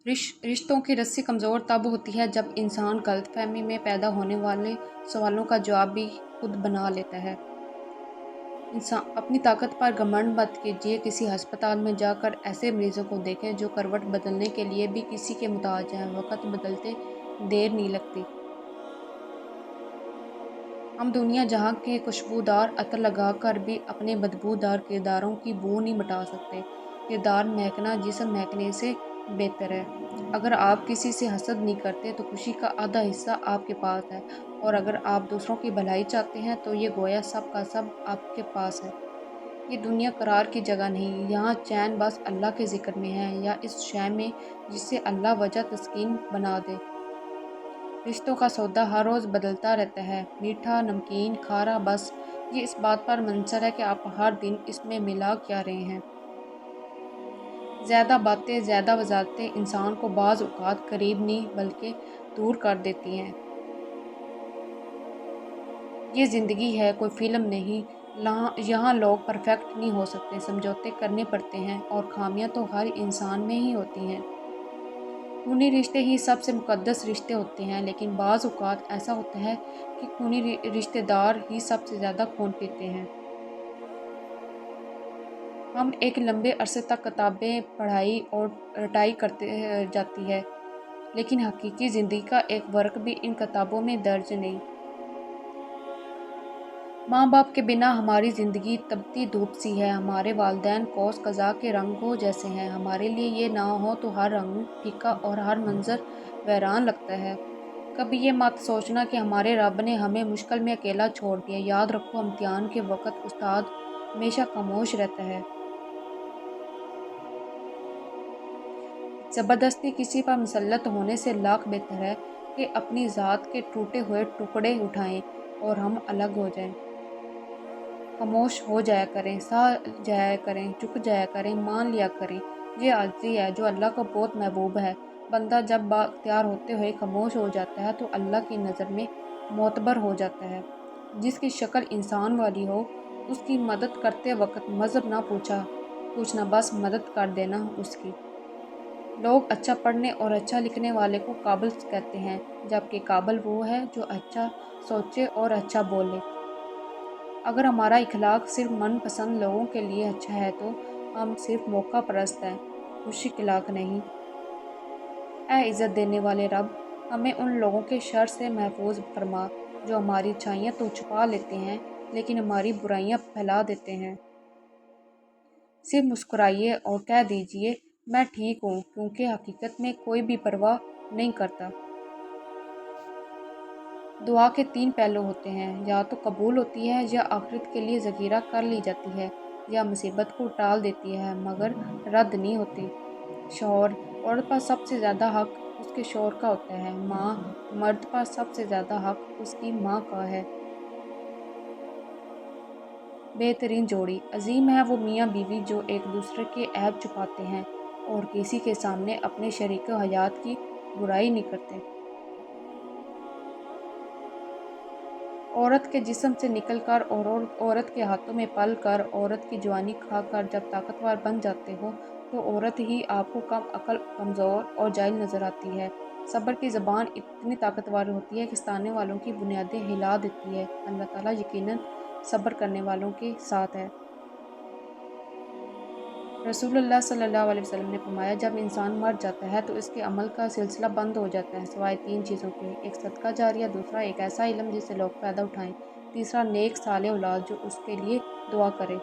رشتوں کی رسی کمزور تب ہوتی ہے جب انسان غلط فہمی میں پیدا ہونے والے سوالوں کا جواب بھی خود بنا لیتا ہے۔ انسان اپنی طاقت پر گھمنڈ مت کیجیے۔ کسی ہسپتال میں جا کر ایسے مریضوں کو دیکھیں جو کروٹ بدلنے کے لیے بھی کسی کے محتاج ہیں۔ وقت بدلتے دیر نہیں لگتی۔ ہم دنیا جہاں کے خوشبودار عطر لگا کر بھی اپنے بدبودار کرداروں کی بو نہیں مٹا سکتے۔ کردار مہکنا جسم مہکنے سے بہتر ہے۔ اگر آپ کسی سے حسد نہیں کرتے تو خوشی کا آدھا حصہ آپ کے پاس ہے، اور اگر آپ دوسروں کی بھلائی چاہتے ہیں تو یہ گویا سب کا سب آپ کے پاس ہے۔ یہ دنیا قرار کی جگہ نہیں، یہاں چین بس اللہ کے ذکر میں ہے، یا اس شے میں جس سے اللہ وجہ تسکین بنا دے۔ رشتوں کا سودا ہر روز بدلتا رہتا ہے، میٹھا، نمکین، کھارا، بس یہ اس بات پر منحصر ہے کہ آپ ہر دن اس میں ملا کیا رہے ہیں۔ زیادہ باتیں، زیادہ وضاحتیں انسان کو بعض اوقات قریب نہیں بلکہ دور کر دیتی ہیں۔ یہ زندگی ہے، کوئی فلم نہیں۔ یہاں لوگ پرفیکٹ نہیں ہو سکتے، سمجھوتے کرنے پڑتے ہیں، اور خامیاں تو ہر انسان میں ہی ہوتی ہیں۔ خونی رشتے ہی سب سے مقدس رشتے ہوتے ہیں، لیکن بعض اوقات ایسا ہوتا ہے کہ خونی رشتے دار ہی سب سے زیادہ خون پیتے ہیں۔ ہم ایک لمبے عرصے تک کتابیں پڑھائی اور رٹائی کرتے جاتی ہے، لیکن حقیقی زندگی کا ایک ورق بھی ان کتابوں میں درج نہیں۔ ماں باپ کے بنا ہماری زندگی تبتی دھوپ سی ہے، ہمارے والدین قوس قزح کے رنگوں جیسے ہیں، ہمارے لیے یہ نہ ہو تو ہر رنگ پھیکا اور ہر منظر ویران لگتا ہے۔ کبھی یہ مت سوچنا کہ ہمارے رب نے ہمیں مشکل میں اکیلا چھوڑ دیا۔ یاد رکھو، امتحان کے وقت استاد ہمیشہ خاموش رہتا ہے۔ زبردستی کسی پر مسلط ہونے سے لاکھ بہتر ہے کہ اپنی ذات کے ٹوٹے ہوئے ٹکڑے اٹھائیں اور ہم الگ ہو جائیں۔ خاموش ہو جایا کریں، سہ جایا کریں، جھک جایا کریں، مان لیا کریں۔ یہ عاجزی ہے جو اللہ کو بہت محبوب ہے۔ بندہ جب با اختیار ہوتے ہوئے خاموش ہو جاتا ہے تو اللہ کی نظر میں معتبر ہو جاتا ہے۔ جس کی شکل انسان والی ہو، اس کی مدد کرتے وقت مذہب نہ پوچھنا، بس مدد کر دینا اس کی۔ لوگ اچھا پڑھنے اور اچھا لکھنے والے کو قابل کہتے ہیں، جبکہ قابل وہ ہے جو اچھا سوچے اور اچھا بولے۔ اگر ہمارا اخلاق صرف من پسند لوگوں کے لیے اچھا ہے تو ہم صرف موقع پرست ہیں، خوش اخلاق نہیں۔ اے عزت دینے والے رب، ہمیں ان لوگوں کے شر سے محفوظ فرما جو ہماری اچھائیاں تو چھپا لیتے ہیں لیکن ہماری برائیاں پھیلا دیتے ہیں۔ صرف مسکرائیے اور کہہ دیجئے میں ٹھیک ہوں، کیونکہ حقیقت میں کوئی بھی پرواہ نہیں کرتا۔ دعا کے تین پہلو ہوتے ہیں، یا تو قبول ہوتی ہے، یا آخرت کے لیے ذخیرہ کر لی جاتی ہے، یا مصیبت کو ٹال دیتی ہے مگر رد نہیں ہوتی۔ شوہر، عورت پر سب سے زیادہ حق اس کے شوہر کا ہوتا ہے۔ ماں، مرد پر سب سے زیادہ حق اس کی ماں کا ہے۔ بہترین جوڑی، عظیم ہے وہ میاں بیوی جو ایک دوسرے کے عیب چھپاتے ہیں اور کسی کے سامنے اپنے شریک حیات کی برائی نہیں کرتے۔ عورت کے جسم سے نکل کر اور عورت کے ہاتھوں میں پل کر، عورت کی جوانی کھا کر جب طاقتور بن جاتے ہو تو عورت ہی آپ کو کم عقل، کمزور اور جاہل نظر آتی ہے۔ صبر کی زبان اتنی طاقتور ہوتی ہے کہ ستانے والوں کی بنیادیں ہلا دیتی ہے۔ اللہ تعالیٰ یقیناً صبر کرنے والوں کے ساتھ ہے۔ رسول اللہ صلی اللہ علیہ وسلم نے فرمایا، جب انسان مر جاتا ہے تو اس کے عمل کا سلسلہ بند ہو جاتا ہے سوائے تین چیزوں کے: ایک صدقہ جاریہ، دوسرا ایک ایسا علم جس سے لوگ فائدہ اٹھائیں، تیسرا نیک صالح اولاد جو اس کے لیے دعا کرے۔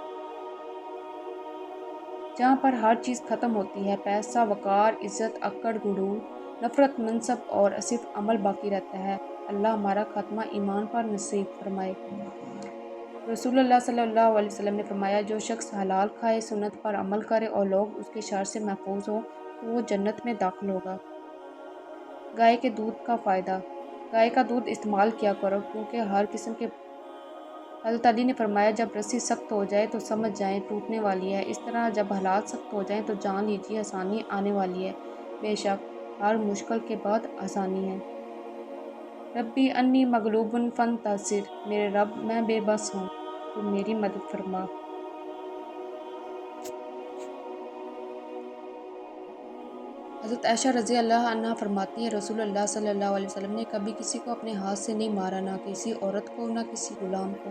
جہاں پر ہر چیز ختم ہوتی ہے، پیسہ، وقار، عزت، اکڑ، غرور، نفرت، منصب، اور صرف عمل باقی رہتا ہے۔ اللہ ہمارا خاتمہ ایمان پر نصیب فرمائے۔ رسول اللہ صلی اللہ علیہ وسلم نے فرمایا، جو شخص حلال کھائے، سنت پر عمل کرے اور لوگ اس کے شر سے محفوظ ہوں تو وہ جنت میں داخل ہوگا۔ گائے کے دودھ کا فائدہ۔ گائے کا دودھ استعمال کیا کرو کیونکہ ہر قسم کے حضرت علی نے فرمایا، جب رسی سخت ہو جائے تو سمجھ جائیں ٹوٹنے والی ہے، اس طرح جب حالات سخت ہو جائیں تو جان لیجیے آسانی آنے والی ہے۔ بے شک ہر مشکل کے بعد آسانی ہے۔ ربی انی مغلوب فانتصر، میرے رب میں بے بس ہوں، تو میری مدد فرما۔ حضرت عائشہ رضی اللہ عنہ فرماتی ہیں رسول اللہ صلی اللہ علیہ وسلم نے کبھی کسی کو اپنے ہاتھ سے نہیں مارا، نہ کسی عورت کو، نہ کسی غلام کو۔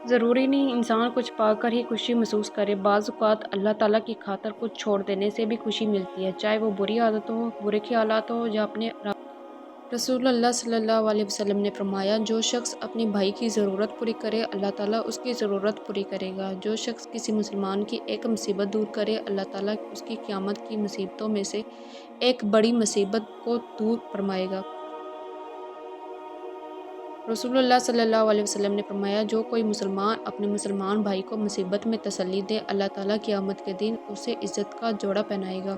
ضروری نہیں انسان کچھ پا کر ہی خوشی محسوس کرے، بعض اوقات اللہ تعالیٰ کی خاطر کچھ چھوڑ دینے سے بھی خوشی ملتی ہے، چاہے وہ بری عادتوں ہو، برے خیالات ہو یا اپنے رسول اللہ صلی اللہ علیہ وسلم نے فرمایا جو شخص اپنے بھائی کی ضرورت پوری کرے اللہ تعالیٰ اس کی ضرورت پوری کرے گا، جو شخص کسی مسلمان کی ایک مصیبت دور کرے اللہ تعالیٰ اس کی قیامت کی مصیبتوں میں سے ایک بڑی مصیبت کو دور فرمائے گا۔ رسول اللہ صلی اللہ علیہ وسلم نے فرمایا جو کوئی مسلمان اپنے مسلمان بھائی کو مصیبت میں تسلی دے اللہ تعالیٰ قیامت کے دن اسے عزت کا جوڑا پہنائے گا۔